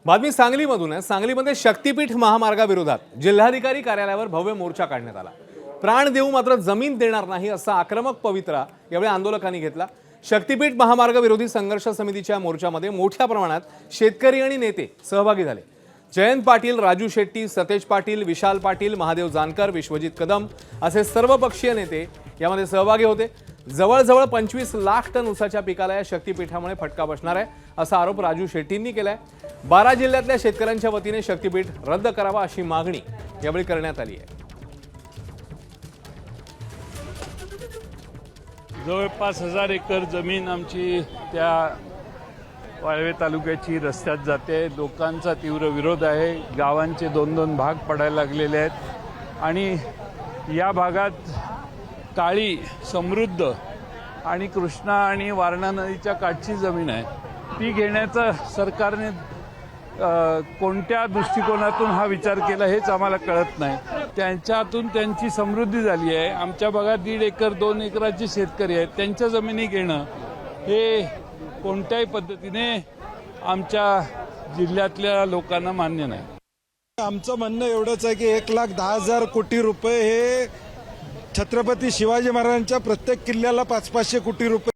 बातमी सांगलीमधून आहे। सांगलीमध्ये शक्तीपीठ महामार्गाविरोधात जिल्हाधिकारी कार्यालयावर भव्य मोर्चा काढण्यात आला। प्राण देऊ मात्र जमीन देणार नाही असा आक्रमक पवित्रा यावेळी आंदोलकांनी घेतला। शक्तीपीठ महामार्ग विरोधी संघर्ष समितीच्या मोर्चामध्ये मोठ्या प्रमाणात शेतकरी आणि नेते सहभागी झाले। जयंत पाटील, राजू शेट्टी, सतेज पाटील, विशाल पाटील, महादेव जानकर, विश्वजित कदम असे सर्वपक्षीय नेते यामध्ये सहभागी होते। जवळजवळ 25 लाख टन ऊसाच्या पिकाला या शक्तीपीठामुळे फटका बसणार आहे असा आरोप राजू शेट्टींनी केलाय। 12 जिल्ह्यातल्या शेतकऱ्यांच्या वतीने शक्तीपीठ रद्द करावा अशी मागणी यावेळी करण्यात आली आहे। जवळपास 1000 एकर जमीन आमची त्या वाळवे तालुक्याची रस्त्यात जाते। लोकांचा तीव्र विरोध आहे। गावांचे 2-2 भाग पडायला लागलेले आहेत आणि या भागात काळी समृद्ध आणि कृष्णा आणि वारणा नदीच्या काठची जमीन आहे। ती घेण्याचा सरकारने कोणत्या दृष्टिकोनातून हा विचार केला हेच आम्हाला कळत नाही। त्यांच्यातून त्यांची समृद्धी झाली आहे। आमच्या भागात 1.5 एकर 2 एकराचे शेतकरी आहेत, त्यांच्या जमिनी घेणं हे कोणत्याही पद्धतीने आमच्या जिल्ह्यातल्या लोकांना मान्य नाही। आमचं म्हणणं एवढंच आहे की 1,10,000 कोटी रुपये हे छत्रपती शिवाजी महाराजांच्या प्रत्येक किल्ल्याला 500-500 कोटी रुपये